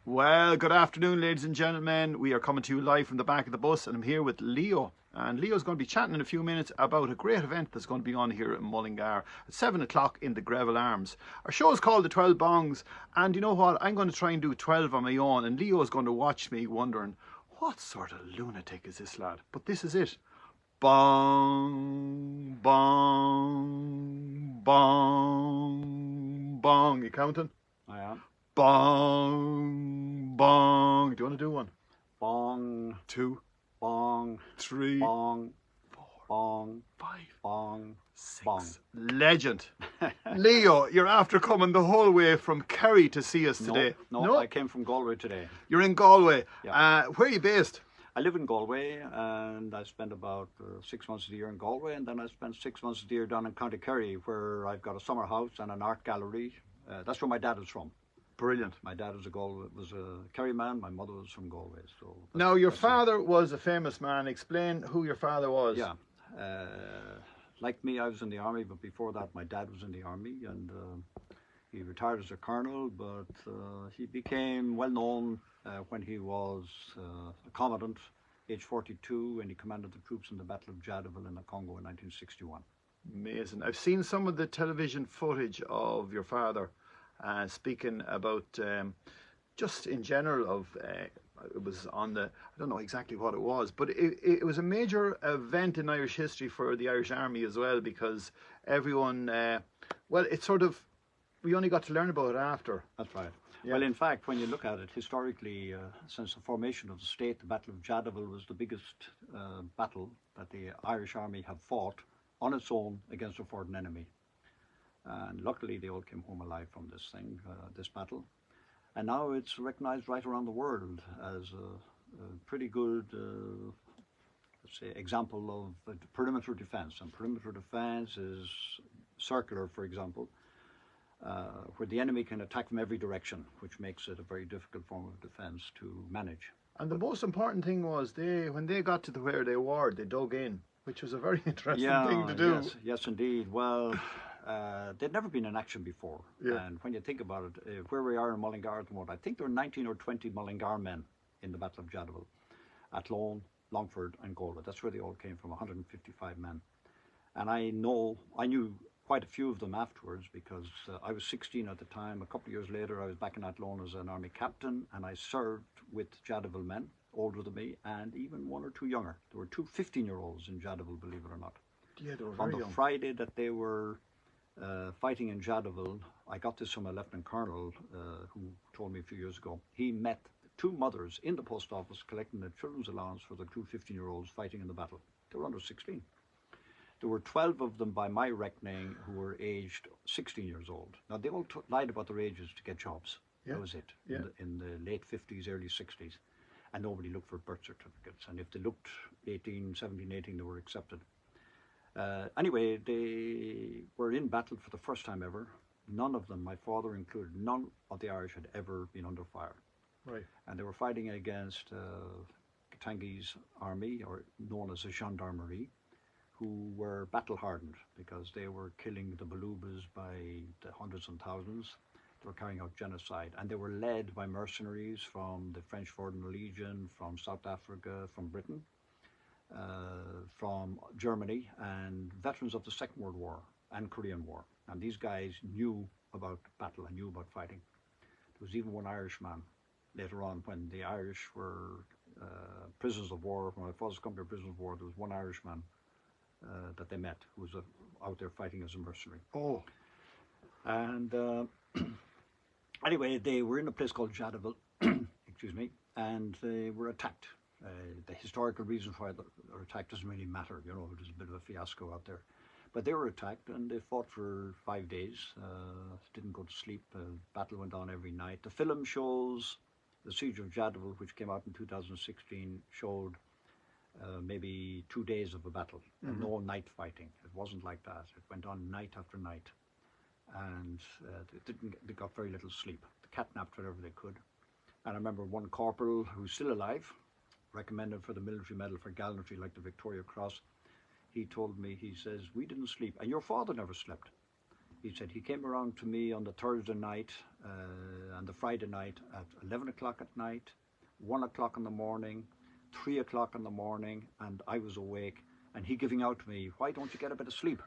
Well, good afternoon, ladies and gentlemen. We are coming to you live from the back of the bus, and I'm here with Leo. And Leo's going to be chatting in a few minutes about a great event that's going to be on here in Mullingar at 7 o'clock in the Greville Arms. Our show is called The 12 Bongs, and you know what? I'm going to try and do 12 on my own, and Leo's going to watch me wondering, what sort of lunatic is this lad? But this is it. Bong, bong, bong, bong. You counting? I am. Bong, bong. Do you want to do one? Bong, 2, bong, 3, bong, 4, bong, 5, bong, 6. bong. Legend. Leo, you're after coming the whole way from Kerry to see us today. No, I came from Galway today. You're in Galway. Yeah. Where are you based? I live in Galway and I spend about 6 months of the year in Galway, and then I spend 6 months of the year down in County Kerry, where I've got a summer house and an art gallery. That's where my dad is from. Brilliant. My dad was a Kerry man. My mother was from Galway. So now, your father was a famous man. Explain who your father was. Yeah. Like me, I was in the army, but before that, my dad was in the army, and he retired as a colonel, but he became well known when he was a commandant, age 42, and he commanded the troops in the Battle of Jadaville in the Congo in 1961. Amazing. I've seen some of the television footage of your father speaking about just in general of it was on the, I don't know exactly what it was, but it was a major event in Irish history for the Irish Army as well, because everyone, well, it's sort of, we only got to learn about it after. That's right. Yeah. Well, in fact, when you look at it historically, since the formation of the state, the Battle of Jadaville was the biggest battle that the Irish Army have fought on its own against a foreign enemy. And luckily they all came home alive from this thing, this battle. And now it's recognized right around the world as a pretty good, let's say, example of perimeter defense. And perimeter defense is circular, for example, where the enemy can attack from every direction, which makes it a very difficult form of defense to manage. And the most important thing was when they got to where they were, they dug in, which was a very interesting thing to do. Yes, indeed. Well, they'd never been in action before. Yeah. And when you think about it, where we are in Mullingar at the moment, I think there were 19 or 20 Mullingar men in the Battle of Jadaville, Athlone, Longford and Galway. That's where they all came from, 155 men. And I knew quite a few of them afterwards, because I was 16 at the time. A couple of years later, I was back in Athlone as an army captain, and I served with Jadaville men, older than me, and even one or two younger. There were two 15-year-olds in Jadaville, believe it or not. Yeah, they were very young. On the Friday that they were fighting in Jadaville, I got this from a lieutenant colonel who told me a few years ago. He met two mothers in the post office collecting the children's allowance for the two 15-year-olds fighting in the battle. They were under 16. There were 12 of them, by my reckoning, who were aged 16 years old. Now, they all lied about their ages to get jobs. Yeah. That was it. Yeah. In the late 50s, early 60s. And nobody looked for birth certificates. And if they looked 17, 18, they were accepted. Anyway, they were in battle for the first time ever. None of them, my father included, none of the Irish had ever been under fire. Right. And they were fighting against Katangi's army, or known as a gendarmerie, who were battle hardened because they were killing the Balubas by the hundreds and thousands. They were carrying out genocide, and they were led by mercenaries from the French Foreign Legion, from South Africa, from Britain, from Germany, and veterans of the Second World War and Korean War. And these guys knew about battle and knew about fighting. There was even one Irishman later on, when the Irish were prisoners of war, when my father's company were prisoners of war, there was one Irishman that they met who was out there fighting as a mercenary. Oh. And anyway, they were in a place called Jadaville, excuse me, and they were attacked. The historical reason why they were attacked doesn't really matter, you know, it was a bit of a fiasco out there. But they were attacked, and they fought for 5 days, didn't go to sleep. Battle went on every night. The film shows the Siege of Jadaville, which came out in 2016, showed maybe 2 days of a battle, and no night fighting. It wasn't like that. It went on night after night, and they got very little sleep. They catnapped whatever they could. And I remember one corporal who's still alive, recommended for the military medal for gallantry, like the Victoria Cross. He told me, he says, we didn't sleep, and your father never slept. He said he came around to me on the Thursday night on the Friday night at 11 o'clock at night, 1 o'clock in the morning, 3 o'clock in the morning, and I was awake, and he giving out to me, why don't you get a bit of sleep?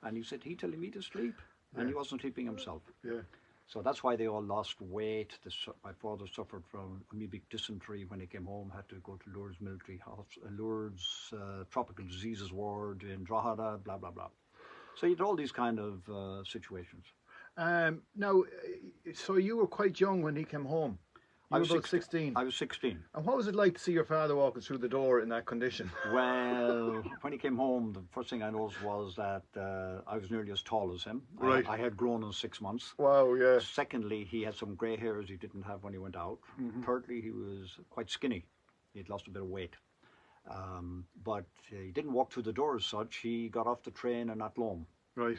And he said, he telling me to sleep, and he wasn't sleeping himself. Yeah. So that's why they all lost weight. My father suffered from amoebic dysentery when he came home, had to go to Lourdes Military Hospital, Lourdes Tropical Diseases Ward in Drogheda, blah, blah, blah. So you had all these kind of situations. Now, so you were quite young when he came home. You were about 16. I was 16. And what was it like to see your father walking through the door in that condition? Well, when he came home, the first thing I noticed was that I was nearly as tall as him. Right. I had grown in 6 months. Wow, yeah. Secondly, he had some grey hairs he didn't have when he went out. Thirdly, he was quite skinny. He'd lost a bit of weight. But he didn't walk through the door as such. He got off the train in Athlone. Right.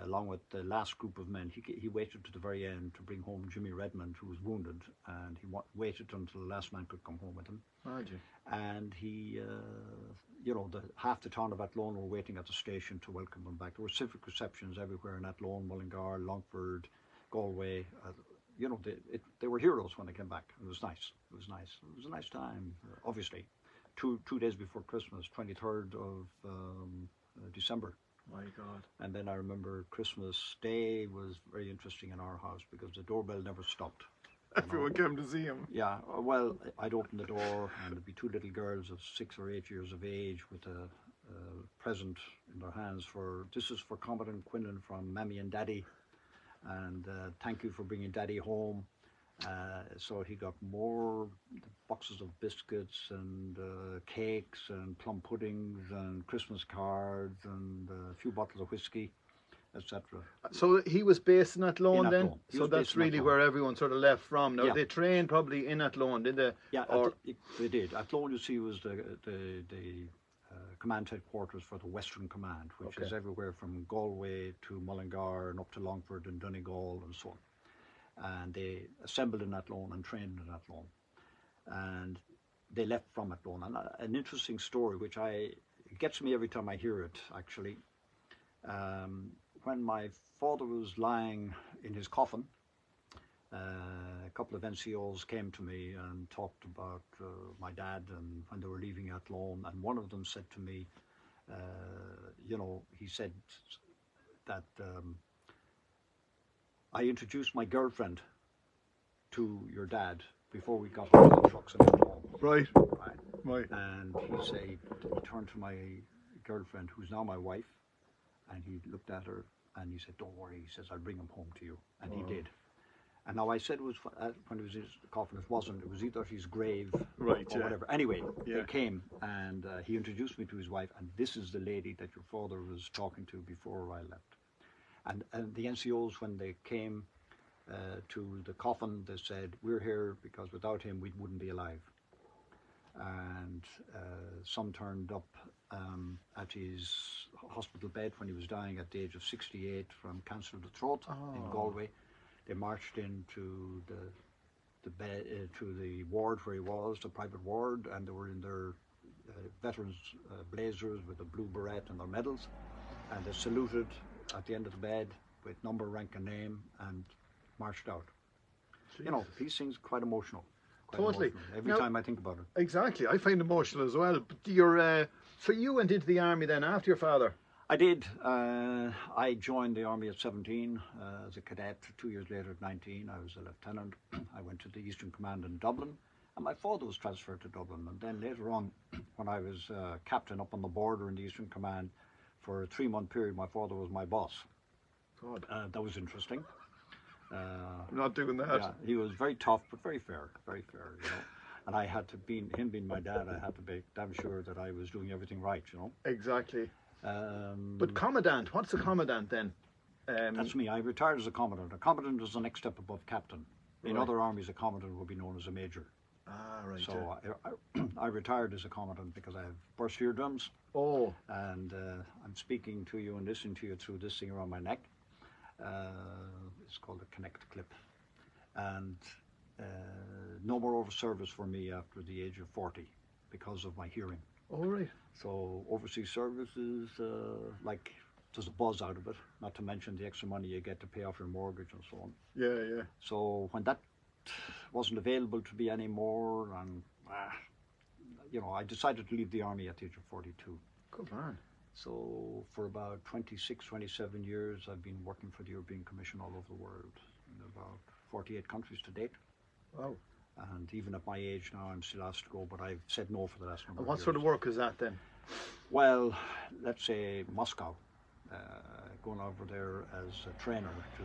Along with the last group of men. He waited to the very end to bring home Jimmy Redmond, who was wounded, and he waited until the last man could come home with him. Imagine. And he, half the town of Athlone were waiting at the station to welcome him back. There were civic receptions everywhere in Athlone, Mullingar, Longford, Galway. They were heroes when they came back. It was nice. It was nice. It was a nice time, obviously. Two days before Christmas, 23rd of December. My God. And then I remember Christmas Day was very interesting in our house because the doorbell never stopped. Everyone came to see him. Yeah, well, I'd open the door and there'd be two little girls of 6 or 8 years of age with a present in their hands this is for Comdt Quinlin from Mammy and Daddy, and thank you for bringing Daddy home. So he got more boxes of biscuits and cakes and plum puddings and Christmas cards and a few bottles of whiskey, etc. So he was based in Athlone then? Athlone. So that's really where everyone sort of left from. Now, they trained probably in Athlone, did they? Yeah, they did. Athlone, you see, was the command headquarters for the Western Command, which is everywhere from Galway to Mullingar and up to Longford and Donegal and so on. And they assembled in Athlone and trained in Athlone. And they left from Athlone. And an interesting story, which it gets me every time I hear it, actually. When my father was lying in his coffin, a couple of NCOs came to me and talked about my dad and when they were leaving Athlone. And one of them said to me, he said that I introduced my girlfriend to your dad before we got into the trucks and went home. Right. And he turned to my girlfriend, who's now my wife, and he looked at her and he said, don't worry, he says, I'll bring him home to you. And he did. And now I said it was when it was his coffin, it wasn't. It was either his grave or whatever. Anyway, they came and he introduced me to his wife, and this is the lady that your father was talking to before I left. And the NCOs, when they came to the coffin, they said, we're here because without him we wouldn't be alive. And some turned up at his hospital bed when he was dying at the age of 68 from cancer of the throat in Galway. They marched into the bed to the ward where he was, the private ward, and they were in their veterans blazers with a blue beret and their medals, and they saluted at the end of the bed with number, rank and name, and marched out. Jeez. These things are quite emotional. Totally. Every time I think about it. Exactly. I find it emotional as well. But so you went into the army then after your father? I did. I joined the army at 17 as a cadet. 2 years later at 19, I was a lieutenant. I went to the Eastern Command in Dublin, and my father was transferred to Dublin. And then later on, when I was captain up on the border in the Eastern Command, for a 3-month period, my father was my boss. God. That was interesting. I'm not doing that. Yeah, he was very tough, but very fair, And I had to him being my dad, I had to be damn sure that I was doing everything right, Exactly. But commandant, what's a commandant then? That's me. I retired as a commandant. A commandant is the next step above captain. In other armies, a commandant would be known as a major. Ah, right. So I retired as a commandant because I have burst eardrums. Oh. And I'm speaking to you and listening to you through this thing around my neck. It's called a connect clip. And no more over service for me after the age of 40 because of my hearing. All right. So overseas service is like there's a buzz out of it, not to mention the extra money you get to pay off your mortgage and so on. Yeah, yeah. So when that wasn't available to be anymore, and I decided to leave the army at the age of 42. Good man. So for about 26, 27 years, I've been working for the European Commission all over the world, in about 48 countries to date. Wow. And even at my age now, I'm still asked to go, but I've said no for the last number of years. And what sort of work is that then? Well, let's say Moscow, going over there as a trainer to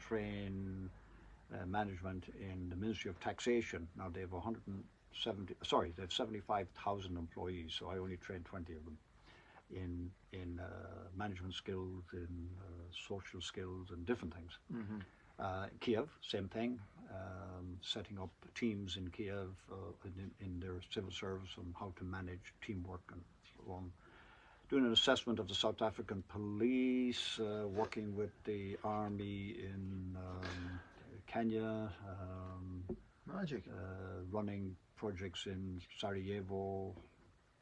train management in the Ministry of Taxation. Now they have 75,000 employees, so I only train 20 of them in management skills, in social skills, and different things. Mm-hmm. Kiev, same thing, setting up teams in Kiev in their civil service on how to manage teamwork and so on. Doing an assessment of the South African police, working with the army in Kenya, Magic. running projects in Sarajevo,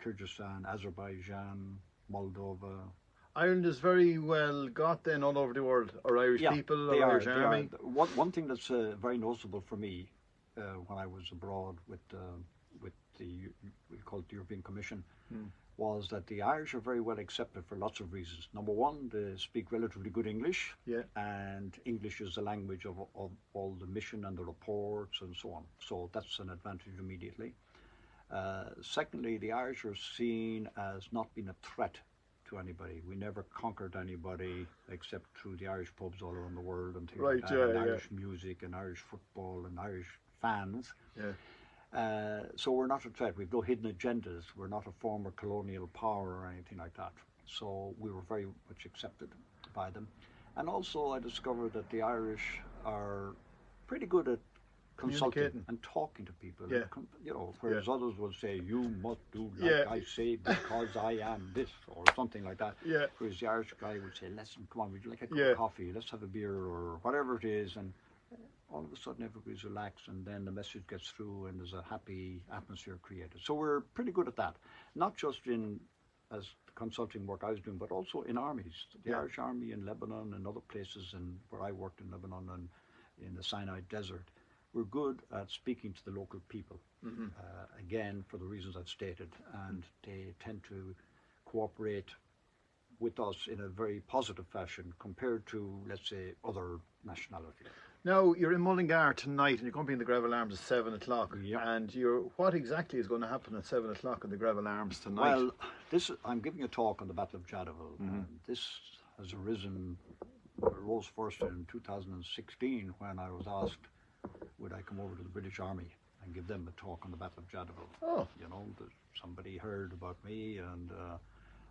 Kyrgyzstan, Azerbaijan, Moldova. Ireland is very well got then all over the world, or Irish people, or Irish army. One thing that's very noticeable for me when I was abroad with we call it the European Commission, was that the Irish are very well accepted for lots of reasons. Number one, they speak relatively good English, and English is the language of all the mission and the reports and so on. So that's an advantage immediately. Secondly, the Irish are seen as not being a threat to anybody. We never conquered anybody except through the Irish pubs all around the world and things like that, and Irish music and Irish football and Irish fans. So we're not a threat. We've no hidden agendas. We're not a former colonial power or anything like that. So we were very much accepted by them. And also I discovered that the Irish are pretty good at consulting and talking to people. Whereas others will say, you must do like I say because I am this, or something like that. Whereas the Irish guy would say, listen, come on, would you like a cup of coffee? Let's have a beer, or whatever it is. And all of a sudden everybody's relaxed, and then the message gets through and there's a happy atmosphere created. So we're pretty good at that, not just as consulting work I was doing, but also in armies. The Irish Army in Lebanon and other places, and where I worked in Lebanon and in the Sinai Desert, we're good at speaking to the local people, again, for the reasons I've stated, and they tend to cooperate with us in a very positive fashion compared to, let's say, other nationalities. Now, you're in Mullingar tonight, and you're going to be in the Greville Arms at 7 o'clock. And what exactly is going to happen at 7 o'clock in the Greville Arms tonight? Well, I'm giving a talk on the Battle of Jadaville. This has rose first in 2016 when I was asked, would I come over to the British Army and give them a talk on the Battle of Jadaville? Oh. Somebody heard about me, and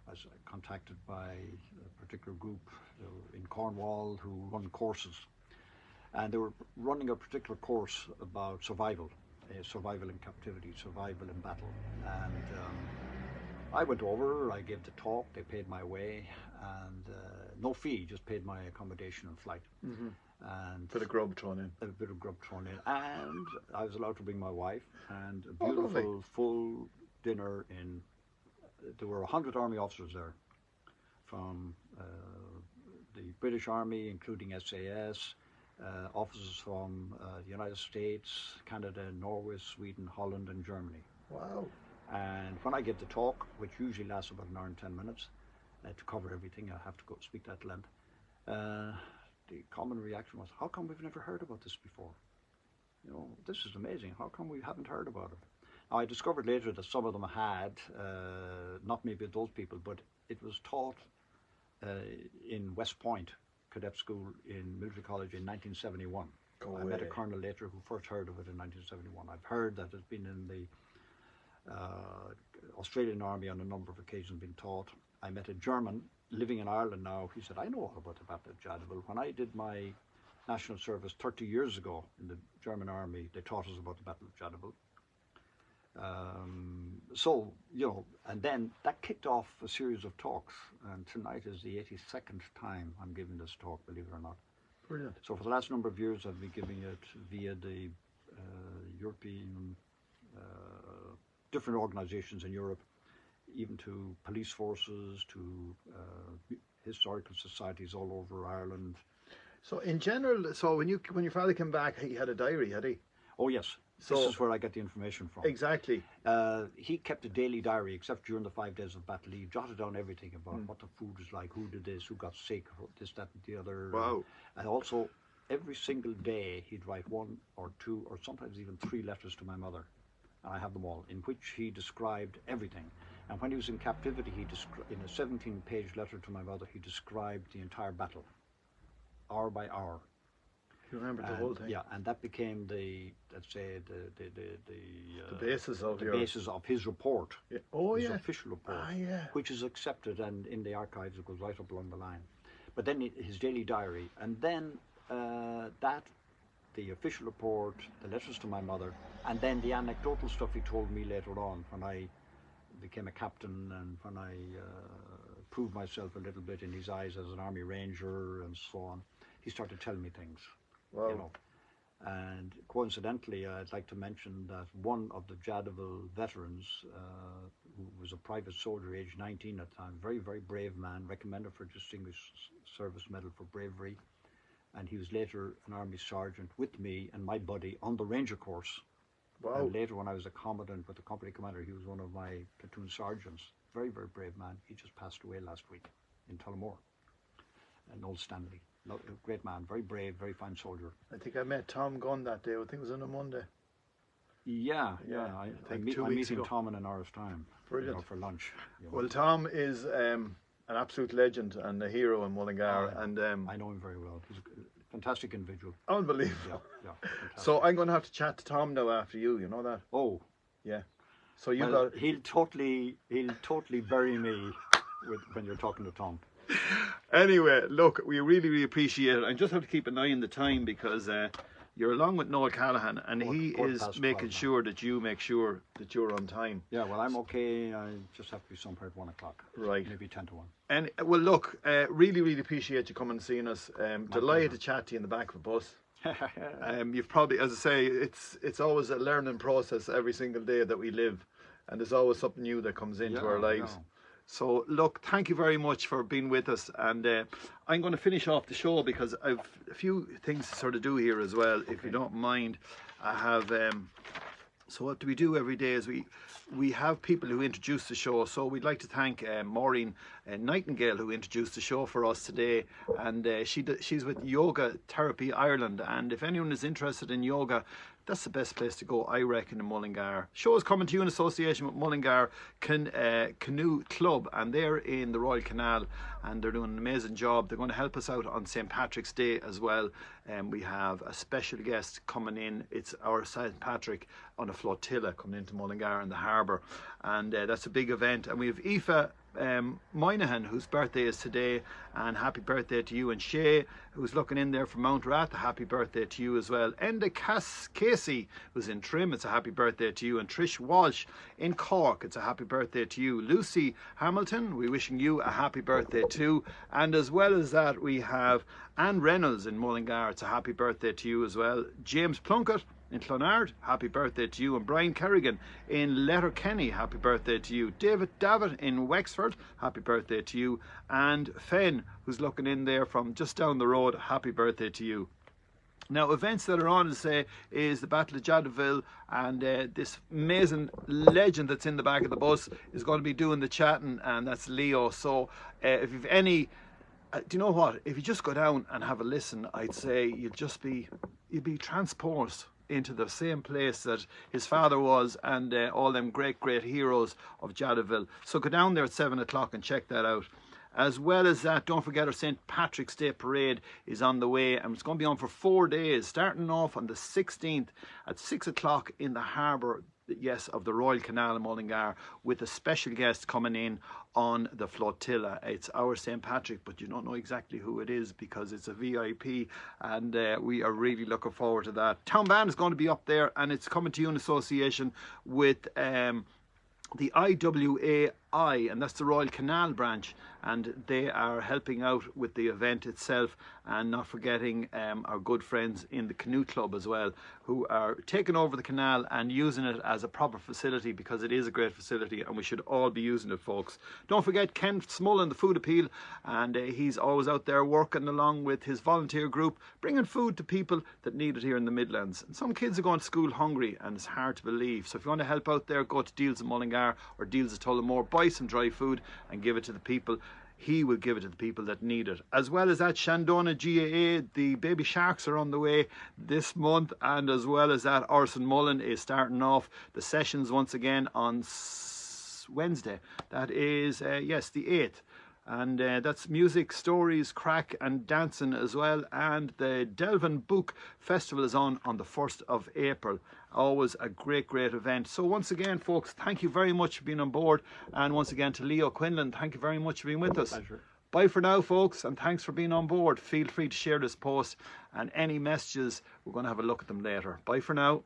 I was contacted by a particular group in Cornwall who run courses. And they were running a particular course about survival in captivity, survival in battle. And I went over, I gave the talk, they paid my way, and no fee, just paid my accommodation and flight. And a bit of grub thrown in. A bit of grub thrown in. And I was allowed to bring my wife, and a beautiful full dinner there were 100 army officers there from the British Army, including SAS, officers from the United States, Canada, Norway, Sweden, Holland, and Germany. Wow. And when I give the talk, which usually lasts about an hour and 10 minutes, to cover everything, I have to go speak that length, the common reaction was, how come we've never heard about this before? This is amazing. How come we haven't heard about it? Now, I discovered later that some of them had, not maybe those people, but it was taught in West Point Cadet School in Military College in 1971. I met a colonel later who first heard of it in 1971. I've heard that it's been in the Australian Army on a number of occasions been taught. I met a German living in Ireland now. He said, I know all about the Battle of Jadaville. When I did my national service 30 years ago in the German Army, they taught us about the Battle of Jadaville. And then that kicked off a series of talks, and tonight is the 82nd time I'm giving this talk, believe it or not. Brilliant. So for the last number of years I've been giving it via the European, different organizations in Europe, even to police forces, to historical societies all over Ireland. So in general, so when your father came back, he had a diary, had he? Oh yes, So this is where I get the information from. Exactly. He kept a daily diary, except during the 5 days of battle. He jotted down everything about what the food was like, who did this, who got sick, this, that, and the other. Wow. And also, every single day, he'd write 1 or 2 or sometimes even 3 letters to my mother. And I have them all, in which he described everything. And when he was in captivity, in a 17-page letter to my mother, he described the entire battle, hour by hour. You remember the whole thing? Yeah, and that became the, let's say, The basis of basis of his report. Yeah. Oh, his yeah. official report, Yeah. which is accepted, and in the archives it goes right up along the line. But then his daily diary, and then the official report, the letters to my mother, and then the anecdotal stuff he told me later on when I became a captain and when I proved myself a little bit in his eyes as an army ranger and so on. He started telling me things. Wow. You know. And coincidentally, I'd like to mention that one of the Jadaville veterans, who was a private soldier, aged 19 at the time, very, very brave man, recommended for Distinguished Service Medal for bravery. And he was later an army sergeant with me and my buddy on the ranger course. Wow. And later, when I was a commandant with the company commander, he was one of my platoon sergeants. Very, very brave man. He just passed away last week in Tullamore, in Old Stanley. Great man, very brave, very fine soldier. I think I met Tom Gunn that day. I think it was on a Monday. Yeah. think I'm 2 weeks meeting ago. Tom in an hour's time. Brilliant. For lunch. Well, Tom is an absolute legend and a hero in Mullingar, and I know him very well. He's a fantastic individual. unbelievable. Yeah. So I'm going to have to chat to Tom now after you. You know that? Oh, Yeah. So you well, got. he'll totally bury me when you're talking to Tom. Anyway, look, we really, really appreciate it. I just have to keep an eye on the time because you're along with Noel Callahan, and he Quarter is past making 12 now. sure that you make sure that you're on time. Yeah, well, I'm okay. I just have to be somewhere at 1 o'clock. Right. Maybe 10 to 1. And well, look, really, really appreciate you coming and seeing us. Delighted pleasure. to chat to you in the back of a bus. You've probably, as I say, it's always a learning process every single day that we live, and there's always something new that comes into our lives. Yeah. So look, thank you very much for being with us, and I'm going to finish off the show because I've a few things to sort of do here as well, if you don't mind. I have so what do we do every day is we have people who introduce the show. So we'd like to thank Maureen Nightingale, who introduced the show for us today, and she's with Yoga Therapy Ireland, and if anyone is interested in yoga, that's the best place to go, I reckon, in Mullingar. Show is coming to you in association with Mullingar Canoe Club, and they're in the Royal Canal, and they're doing an amazing job. They're going to help us out on St. Patrick's Day as well. We have a special guest coming in. It's our St. Patrick on a flotilla coming into Mullingar in the harbour, and that's a big event. And we have Aoife Moynihan, whose birthday is today, and happy birthday to you. And Shay, who's looking in there from Mount Rath, a happy birthday to you as well. Enda Casey, who's in Trim, it's a happy birthday to you. And Trish Walsh in Cork, it's a happy birthday to you. Lucy Hamilton, we're wishing you a happy birthday too. And as well as that, we have Anne Reynolds in Mullingar, it's a happy birthday to you as well. James Plunkett in Clonard, happy birthday to you. And Brian Kerrigan in Letterkenny, happy birthday to you. David Davitt in Wexford, happy birthday to you. And Fenn, who's looking in there from just down the road, happy birthday to you. Now, events that are on to say is the Battle of Jadaville, and this amazing legend that's in the back of the bus is going to be doing the chatting, and that's Leo. So if you've any, do you know what? If you just go down and have a listen, I'd say you'd be transported into the same place that his father was, and all them great heroes of Jadaville. So go down there at 7 o'clock and check that out. As well as that, don't forget our St. Patrick's Day Parade is on the way, and it's going to be on for 4 days, starting off on the 16th at 6 o'clock in the harbour, yes, of the Royal Canal in Mullingar, with a special guest coming in on the flotilla. It's our St. Patrick, but you don't know exactly who it is because it's a VIP, and we are really looking forward to that. Town Band is going to be up there, and it's coming to you in association with the IWA RCI, and that's the Royal Canal branch, and they are helping out with the event itself, and not forgetting our good friends in the Canoe Club as well, who are taking over the canal and using it as a proper facility, because it is a great facility and we should all be using it, folks. Don't forget Ken Smullen, the Food Appeal, and he's always out there working along with his volunteer group, bringing food to people that need it here in the Midlands. And some kids are going to school hungry, and it's hard to believe. So if you want to help out there, go to Deals in Mullingar or Deals at Tullamore, buy some dry food and give it to the people. He will give it to the people that need it. As well as that, Shandona GAA, the baby sharks are on the way this month, and as well as that, Orson Mullen is starting off the sessions once again on Wednesday. That is, yes, the 8th. And that's music, stories, crack and dancing as well. And the Delvin Book Festival is on the 1st of April. Always a great event. So once again, folks, thank you very much for being on board. And once again to Leo Quinlin, thank you very much for being with us. Pleasure. Bye for now, folks, and thanks for being on board. Feel free to share this post, and any messages, we're going to have a look at them later. Bye for now.